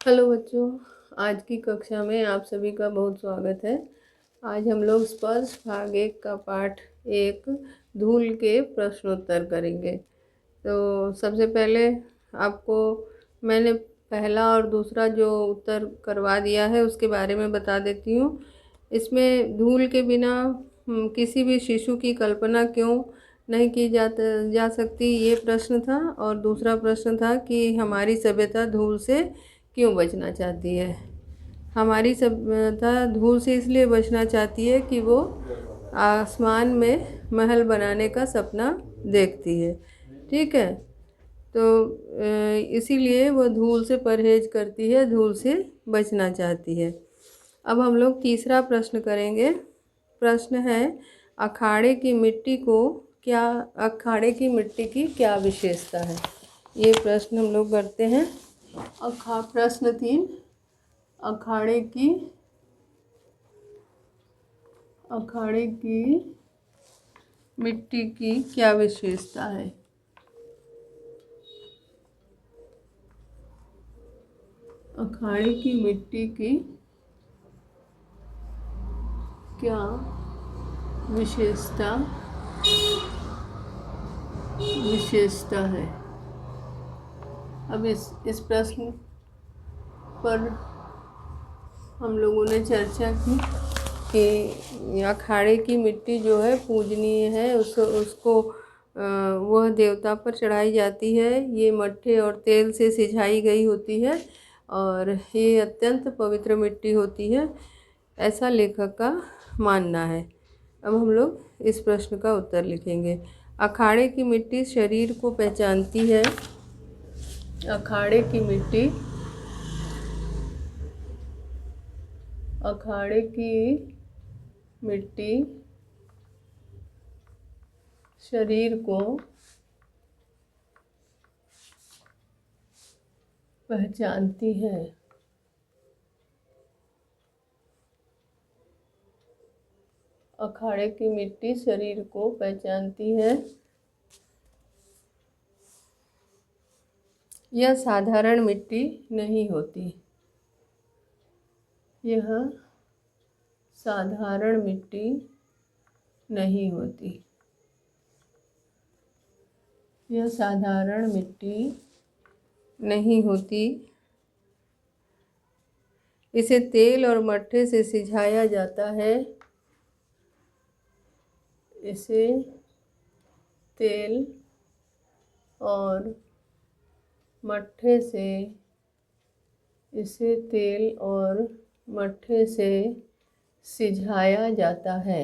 Hello बच्चों, आज की कक्षा में आप सभी का बहुत स्वागत है। आज हम लोग स्पर्श भाग 1 का पाठ 1 धूल के प्रश्नोत्तर करेंगे। तो सबसे पहले आपको मैंने पहला और दूसरा जो उत्तर करवा दिया है उसके बारे में बता देती हूँ। इसमें धूल के बिना किसी भी शिशु की कल्पना क्यों नहीं की जा सकती, ये प्रश्न था। और दूसरा प्रश्न था कि हमारी सभ्यता धूल से क्यों बचना चाहती है। हमारी सभ्यता धूल से इसलिए बचना चाहती है कि वो आसमान में महल बनाने का सपना देखती है। ठीक है, तो इसीलिए वो धूल से परहेज करती है, धूल से बचना चाहती है। अब हम लोग तीसरा प्रश्न करेंगे। प्रश्न है, अखाड़े की मिट्टी की क्या विशेषता है। ये प्रश्न हम लोग करते हैं। प्रश्न 3, अखाड़े की मिट्टी की क्या विशेषता है। अखाड़े की मिट्टी की क्या विशेषता है। अब इस प्रश्न पर हम लोगों ने चर्चा की कि अखाड़े की मिट्टी जो है पूजनीय है, उसको वह देवता पर चढ़ाई जाती है। ये मट्ठे और तेल से सिंचाई गई होती है और ये अत्यंत पवित्र मिट्टी होती है, ऐसा लेखक का मानना है। अब हम लोग इस प्रश्न का उत्तर लिखेंगे। अखाड़े की मिट्टी शरीर को पहचानती है। अखाड़े की मिट्टी शरीर को पहचानती है। अखाड़े की मिट्टी शरीर को पहचानती है। यह साधारण मिट्टी नहीं होती। यह साधारण मिट्टी नहीं होती। यह साधारण मिट्टी नहीं होती। इसे तेल और मट्ठे से सिंचाया जाता है। इसे तेल और मट्ठे से सिंचाया जाता है।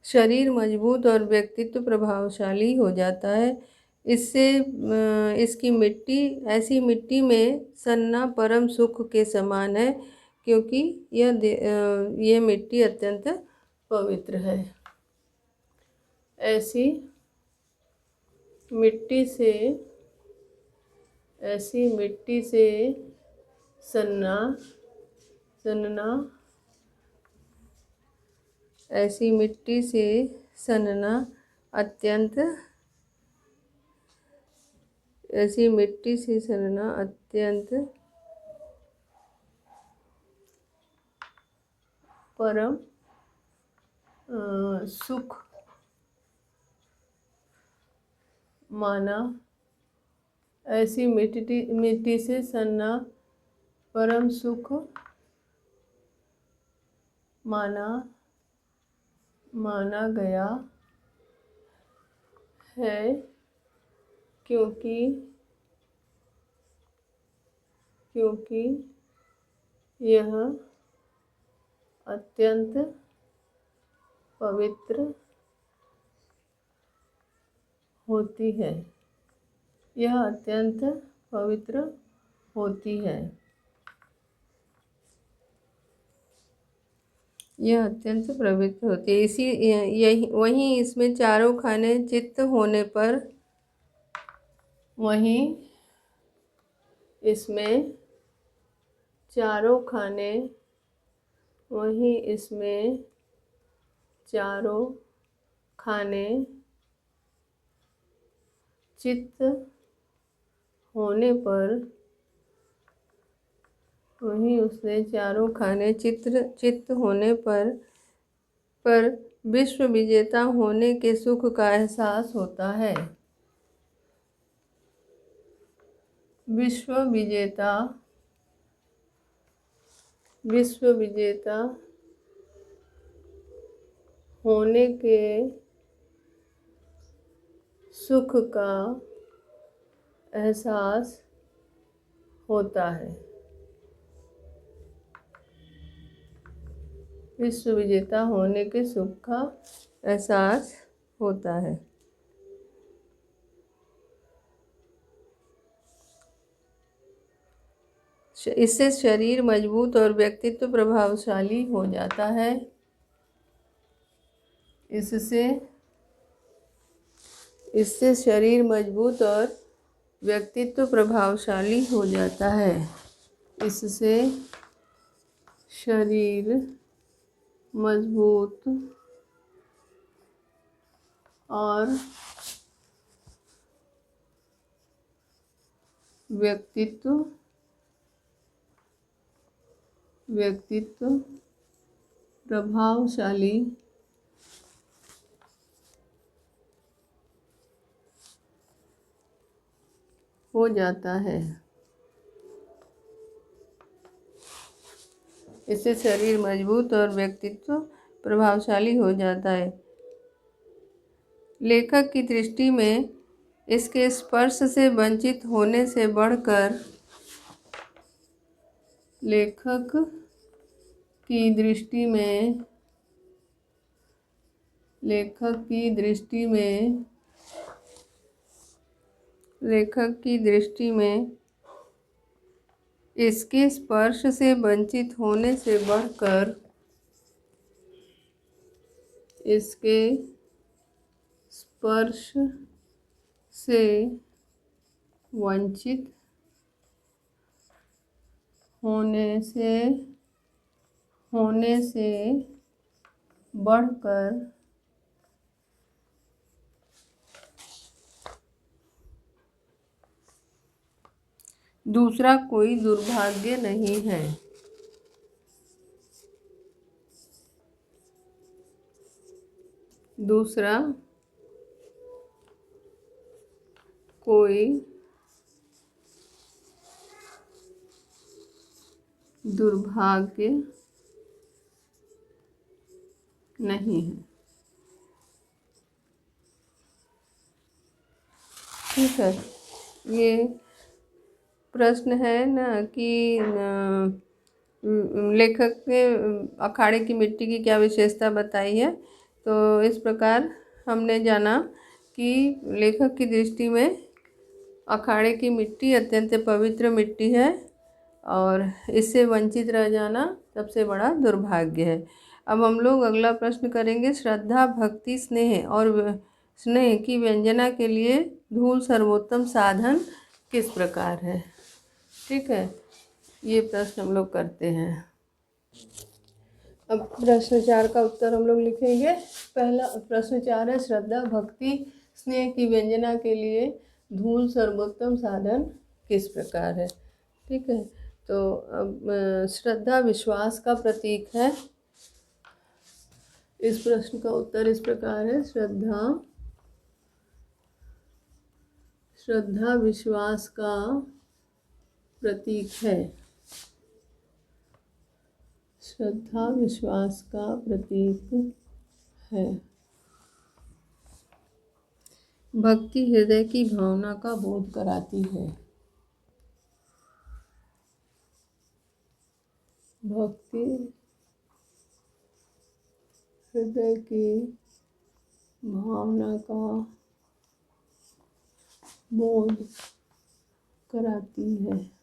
शरीर मजबूत और व्यक्तित्व प्रभावशाली हो जाता है। ऐसी मिट्टी में सनना परम सुख के समान है, क्योंकि यह मिट्टी अत्यंत पवित्र है। ऐसी मिट्टी से सनना अत्यंत परम सुख माना। ऐसी मिट्टी से सनना परम सुख माना गया है, क्योंकि यह अत्यंत पवित्र होती है। यह अत्यंत पवित्र होती है। वहीं इसमें चारों खाने चित्त होने पर चारों खाने चित्त होने पर, वहीं उसने चारों खाने चित्त होने पर विश्व विजेता होने के सुख का एहसास होता है। विश्व विजेता होने के सुख का एहसास होता है। विश्व विजेता होने के सुख का एहसास होता है। इससे शरीर मजबूत और व्यक्तित्व प्रभावशाली हो जाता है। इससे शरीर मजबूत और व्यक्तित्व प्रभावशाली हो जाता है। इससे शरीर मजबूत और व्यक्तित्व प्रभावशाली हो जाता है। इससे शरीर मजबूत और व्यक्तित्व प्रभावशाली हो जाता है। लेखक की दृष्टि में इसके स्पर्श से वंचित होने से बढ़कर लेखक की दृष्टि में इसके स्पर्श से वंचित होने से बढ़कर इसके स्पर्श से वंचित होने से बढ़कर दूसरा कोई दुर्भाग्य नहीं है। दूसरा कोई दुर्भाग्य नहीं है। ठीक है, ये प्रश्न है ना कि लेखक ने अखाड़े की मिट्टी की क्या विशेषता बताई है। तो इस प्रकार हमने जाना कि लेखक की दृष्टि में अखाड़े की मिट्टी अत्यंत पवित्र मिट्टी है और इससे वंचित रह जाना सबसे बड़ा दुर्भाग्य है। अब हम लोग अगला प्रश्न करेंगे। श्रद्धा, भक्ति, स्नेह की व्यंजना के लिए धूल सर्वोत्तम साधन किस प्रकार है। ठीक है, ये प्रश्न हम लोग करते हैं। अब प्रश्न 4 का उत्तर हम लोग लिखेंगे। पहला प्रश्न 4 है, श्रद्धा, भक्ति, स्नेह की व्यंजना के लिए धूल सर्वोत्तम साधन किस प्रकार है। ठीक है, तो अब श्रद्धा विश्वास का प्रतीक है। इस प्रश्न का उत्तर इस प्रकार है, श्रद्धा विश्वास का प्रतीक है। श्रद्धा विश्वास का प्रतीक है। भक्ति हृदय की भावना का बोध कराती है। भक्ति हृदय की भावना का बोध कराती है।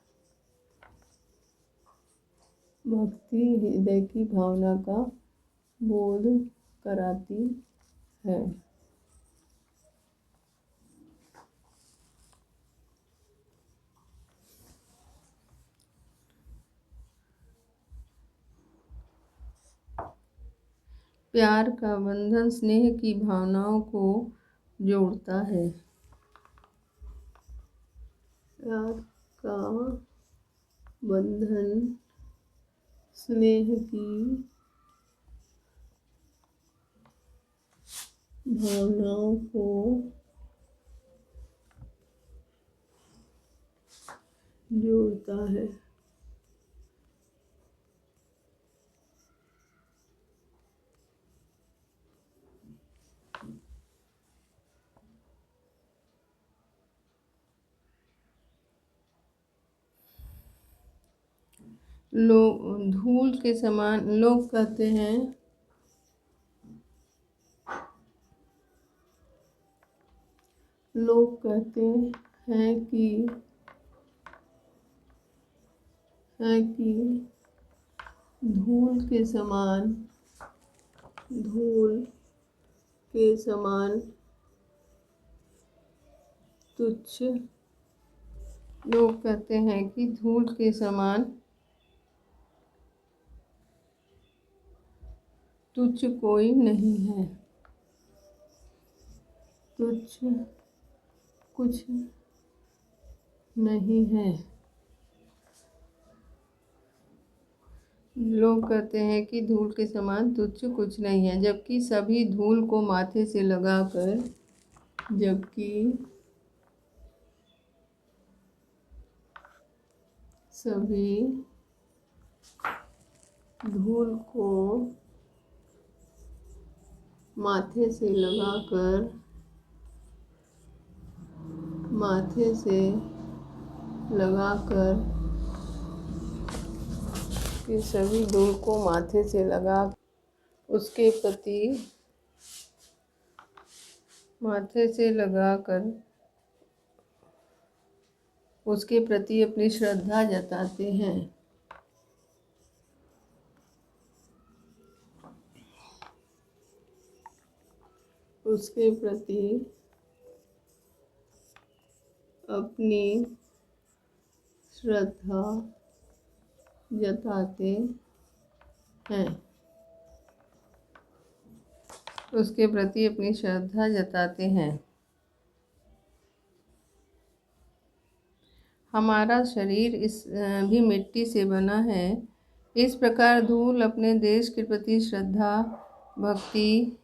भक्ति हृदय की भावना का बोध कराती है। प्यार का बंधन स्नेह की भावनाओं को जोड़ता है। प्यार का बंधन स्नेह की भावनाओं को जोड़ता है। लोग धूल के समान, लोग कहते हैं कि धूल के समान तुच्छ, लोग कहते हैं कि धूल के समान तुच्छ कोई नहीं है, तुच्छ कुछ नहीं है। लोग कहते हैं कि धूल के समान तुच्छ कुछ नहीं है, जबकि सभी धूल को माथे से लगाकर उसके प्रति अपनी श्रद्धा जताते हैं। उसके प्रति अपनी श्रद्धा जताते हैं। उसके प्रति अपनी श्रद्धा जताते हैं। हमारा शरीर भी मिट्टी से बना है। इस प्रकार धूल अपने देश के प्रति श्रद्धा भक्ति,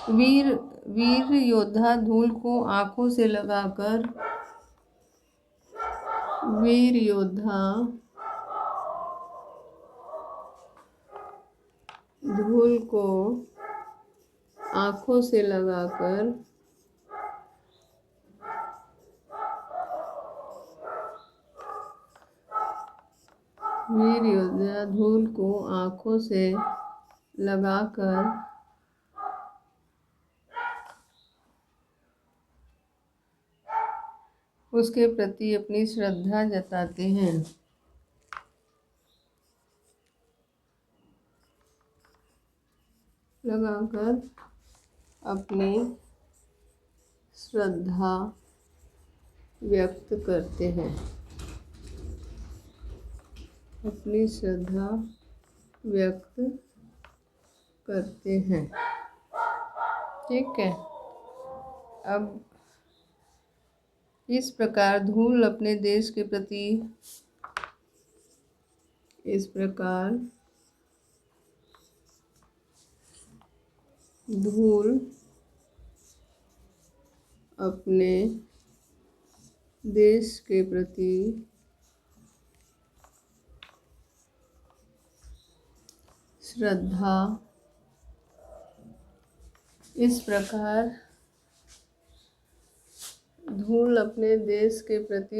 वीर योद्धा धूल को आँखों से लगाकर उसके प्रति अपनी श्रद्धा जताते हैं। अपनी श्रद्धा व्यक्त करते हैं। ठीक है। अब इस प्रकार धूल अपने देश के प्रति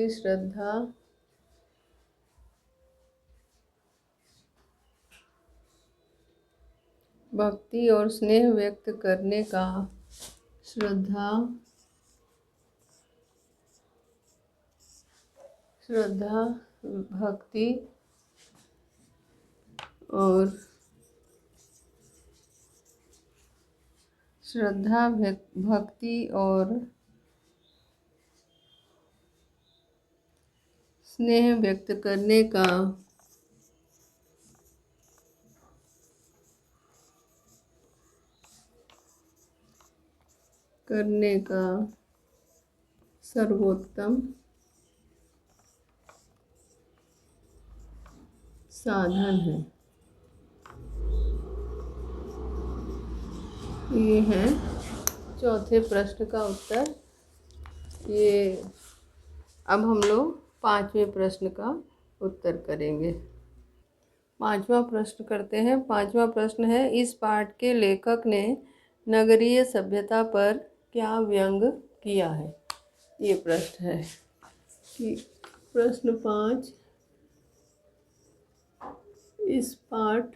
श्रद्धा भक्ति और स्नेह व्यक्त करने का श्रद्धा भक्ति और स्नेह व्यक्त करने का करने का सर्वोत्तम साधन है। ये है चौथे प्रश्न का उत्तर। ये अब हम लोग पांचवें प्रश्न का उत्तर करेंगे। पांचवा प्रश्न करते हैं। पांचवा प्रश्न है, इस पाठ के लेखक ने नगरीय सभ्यता पर क्या व्यंग किया है। ये प्रश्न है कि प्रश्न 5, इस पाठ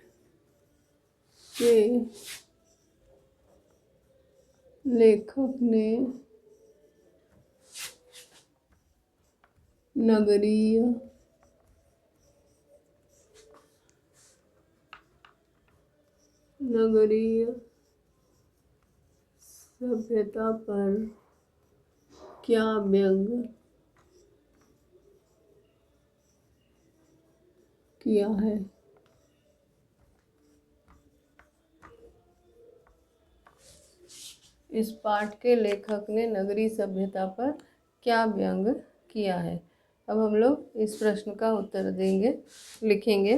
के लेखक ने नगरीय सभ्यता पर क्या व्यंग किया है। इस पाठ के लेखक ने नगरीय सभ्यता पर क्या व्यंग किया है। अब हम लोग इस प्रश्न का उत्तर देंगे, लिखेंगे।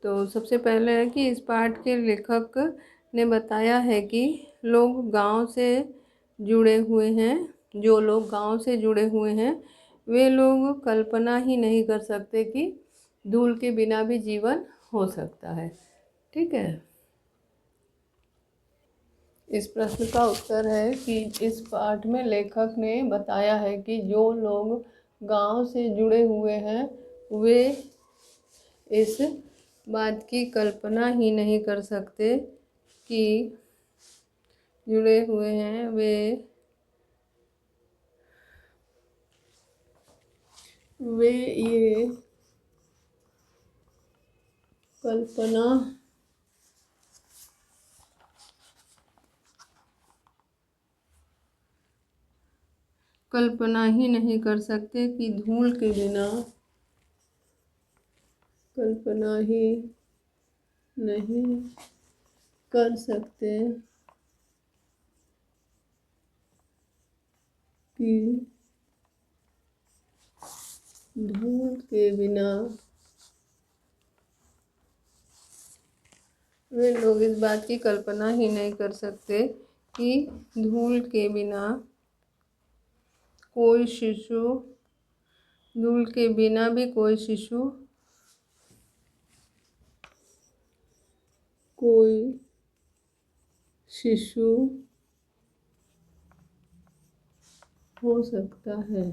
तो सबसे पहले है कि इस पाठ के लेखक ने बताया है कि लोग गांव से जुड़े हुए हैं, जो लोग गांव से जुड़े हुए हैं वे लोग कल्पना ही नहीं कर सकते कि धूल के बिना भी जीवन हो सकता है। ठीक है। इस प्रश्न का उत्तर है कि इस पाठ में लेखक ने बताया है कि जो लोग गांव से जुड़े हुए हैं वे इस बात की कल्पना ही नहीं कर सकते कि जुड़े हुए हैं वे ये कल्पना ही नहीं कर सकते कि धूल के बिना कल्पना ही नहीं कर सकते कि धूल के बिना वे लोग इस बात की कल्पना ही नहीं कर सकते कि धूल के बिना कोई शिशु धूल के बिना भी कोई शिशु हो सकता है।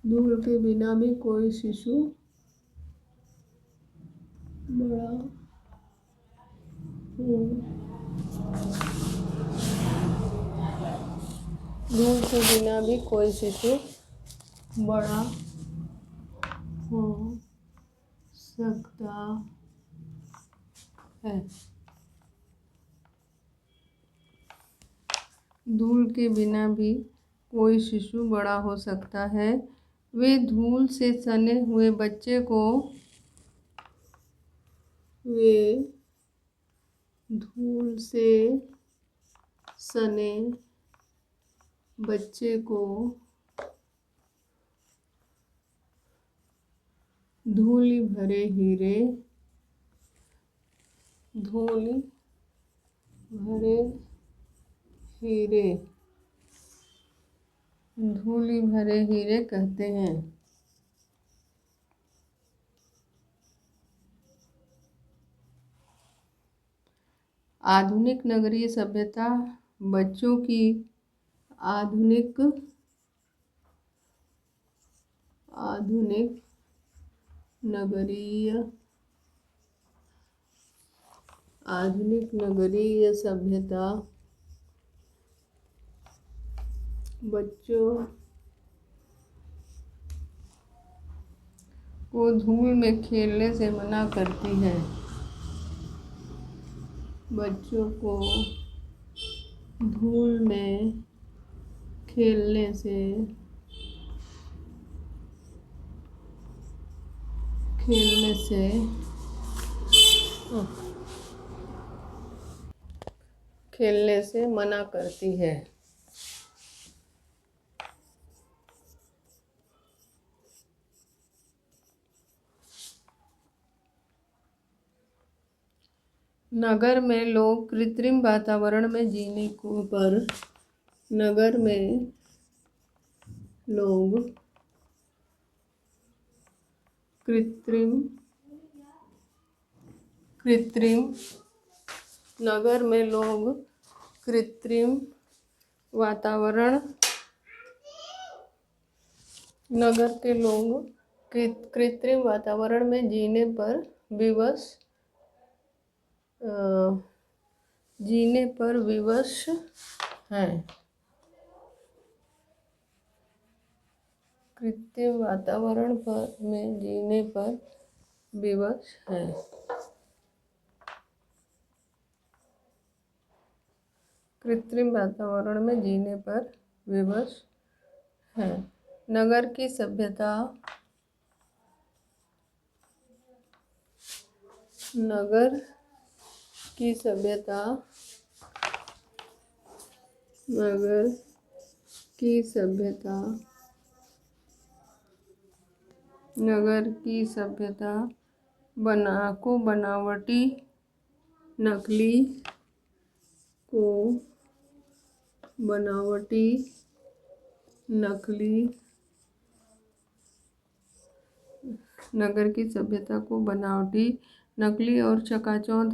धूल के बिना भी कोई शिशु बड़ा हो धूल के बिना भी कोई शिशु बड़ा हो सकता है। धूल के बिना भी कोई शिशु बड़ा हो सकता है। वे धूल से सने हुए बच्चे को धूल भरे हीरे कहते हैं। आधुनिक नगरीय सभ्यता बच्चों की आधुनिक नगरीय सभ्यता बच्चों को धूल में खेलने से मना करती है। बच्चों को धूल में खेलने से खेलने से मना करती है। नगर में लोग कृत्रिम वातावरण में जीने पर नगर में लोग नगर में लोग कृत्रिम वातावरण नगर के लोग कृत्रिम वातावरण में जीने पर विवश हैं। कृत्रिम वातावरण में जीने पर विवश हैं। कृत्रिम वातावरण में जीने पर विवश हैं। नगर की सभ्यता नगर की सभ्यता बनावटी नकली और चकाचौंध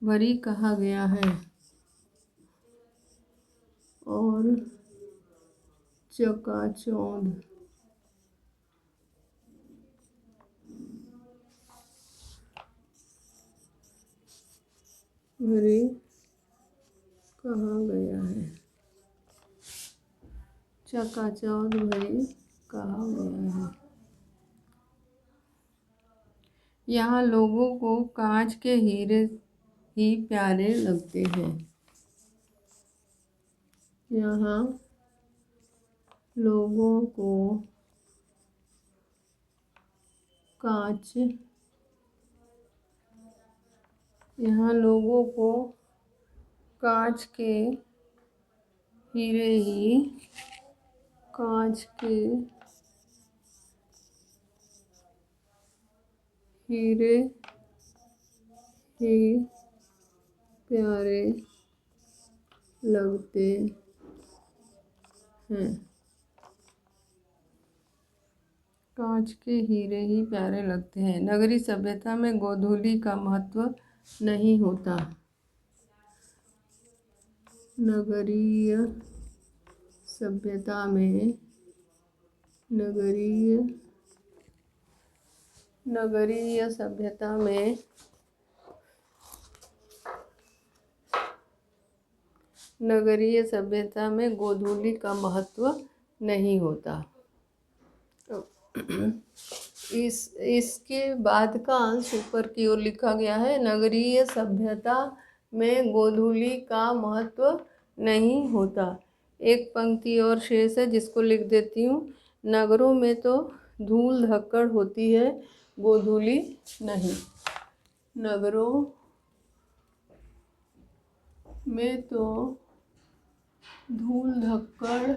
भरी कहा गया है। चकाचौंध भरी कहा गया है। यहाँ लोगों को कांच के हीरे ही प्यारे लगते हैं। यहाँ लोगों को कांच के हीरे ही प्यारे लगते हैं। नगरीय सभ्यता में गोधूली का महत्व नहीं होता। नगरीय सभ्यता में गोधूली का महत्व नहीं होता। इसके बाद का अंश ऊपर की ओर लिखा गया है। नगरीय सभ्यता में गोधूली का महत्व नहीं होता। एक पंक्ति और शेष है जिसको लिख देती हूँ। नगरों में तो धूल धक्कड़ होती है, गोधूली नहीं। नगरों में तो धूल धक्कड़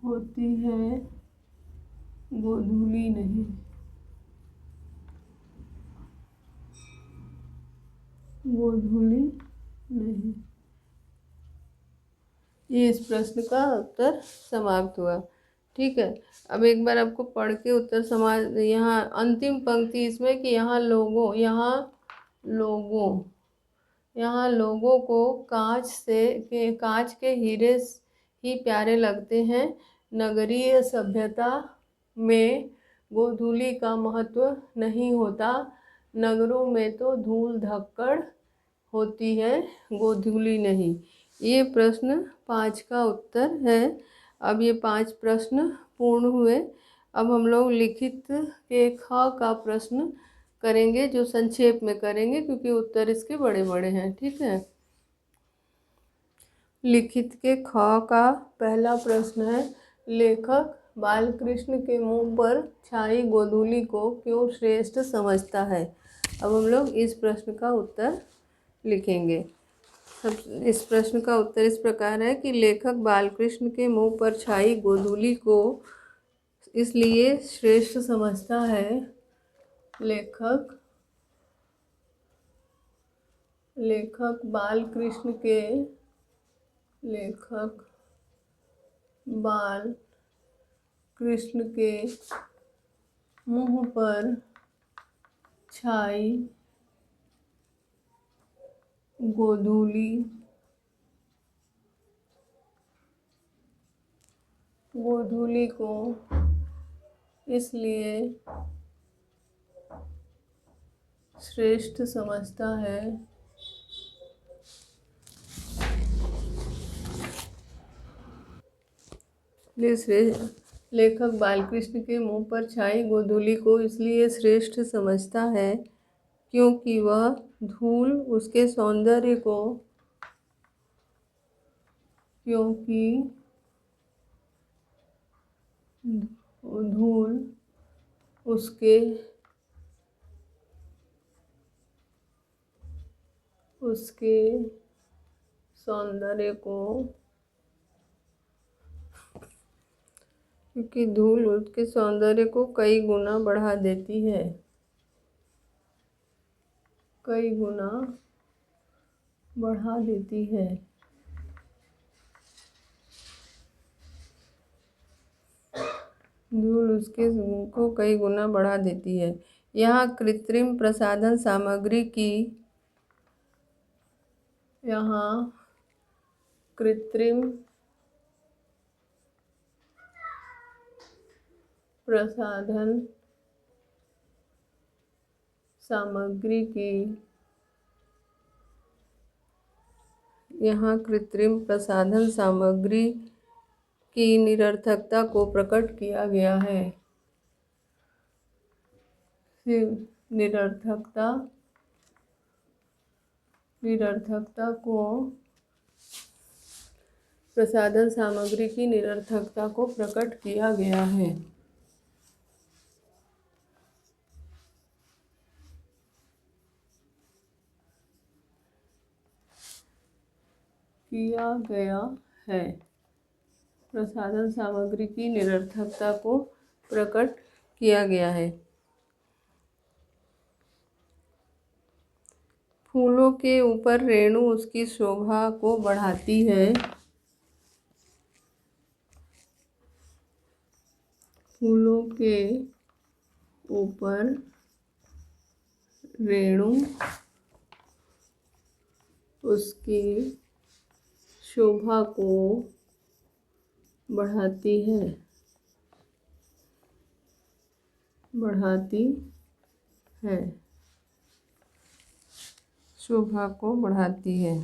होती है, गोधूली नहीं। ये इस प्रश्न का उत्तर समाप्त हुआ। ठीक है, अब एक बार आपको पढ़ के उत्तर यहाँ अंतिम पंक्ति इसमें कि यहाँ लोगों को कांच के हीरे ही प्यारे लगते हैं। नगरीय सभ्यता में गोधूली का महत्व नहीं होता। नगरों में तो धूल धक्कड़ होती है, गोधूली नहीं। ये प्रश्न 5 का उत्तर है। अब ये 5 प्रश्न पूर्ण हुए। अब हम लोग लिखित के ख का प्रश्न करेंगे, जो संक्षेप में करेंगे क्योंकि उत्तर इसके बड़े बड़े हैं। ठीक है, लिखित के ख का पहला प्रश्न है, लेखक बालकृष्ण के मुंह पर छाई गोधूली को क्यों श्रेष्ठ समझता है। अब हम लोग इस प्रश्न का उत्तर लिखेंगे। इस प्रश्न का उत्तर इस प्रकार है कि लेखक बालकृष्ण के मुंह पर छाई गोधूली को इसलिए श्रेष्ठ समझता है। लेखक बालकृष्ण के मुंह पर छाई गोधूली को इसलिए श्रेष्ठ समझता है। लेखक बालकृष्ण के मुंह पर छाई गोधूली को इसलिए श्रेष्ठ समझता है क्योंकि वह धूल उसके सौंदर्य को कई गुना बढ़ा देती है। धूल उसके को कई गुना बढ़ा देती है। यहाँ कृत्रिम प्रसाधन सामग्री की निरर्थकता को प्रकट किया गया है। प्रसाधन सामग्री की निरर्थकता को प्रकट किया गया है। प्रसाधन सामग्री की निरर्थकता को प्रकट किया गया है। फूलों के ऊपर रेणु उसकी शोभा को बढ़ाती है। फूलों के ऊपर रेणु उसकी शोभा को बढ़ाती है। शोभा को बढ़ाती है।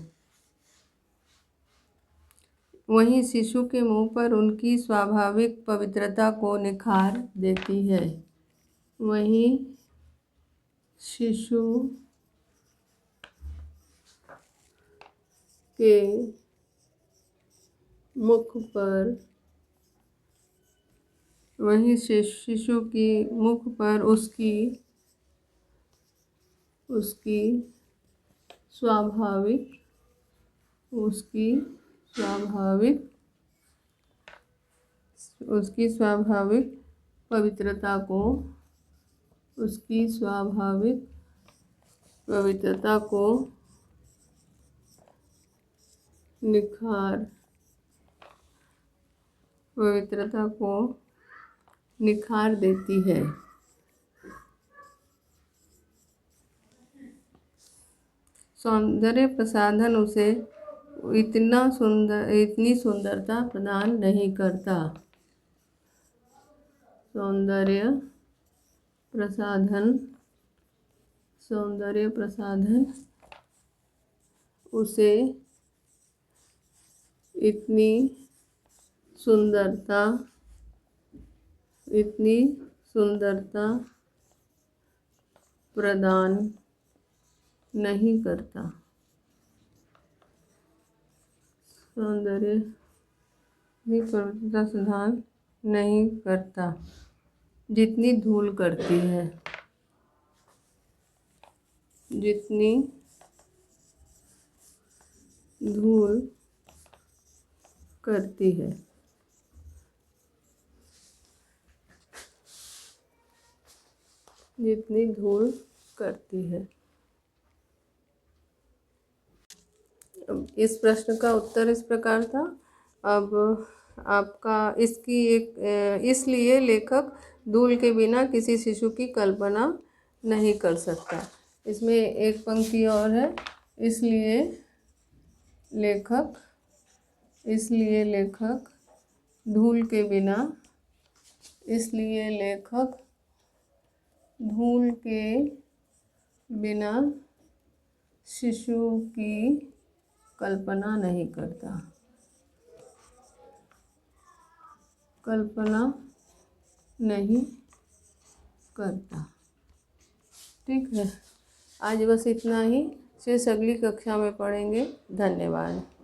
वहीं शिशु के मुंह पर उनकी स्वाभाविक पवित्रता को निखार देती है। वहीं शिशु के मुख पर उसकी स्वाभाविक पवित्रता को निखार देती है। सौंदर्य प्रसाधन उसे इतनी सुंदरता प्रदान नहीं करता। सौंदर्य प्रसाधन उसे इतनी सुंदरता प्रदान नहीं करता। सौंदर्य पवित्रता प्रदान नहीं करता जितनी धूल करती है, जितनी धूल करती है। जितनी धूल करती है। अब इस प्रश्न का उत्तर इस प्रकार था। अब आपका इसकी इसलिए लेखक धूल के बिना किसी शिशु की कल्पना नहीं कर सकता। इसमें एक पंक्ति और है, इसलिए लेखक धूल के बिना, इसलिए लेखक धूल के बिना शिशु की कल्पना नहीं करता। ठीक है, आज बस इतना ही। फिर अगली कक्षा में पढ़ेंगे। धन्यवाद।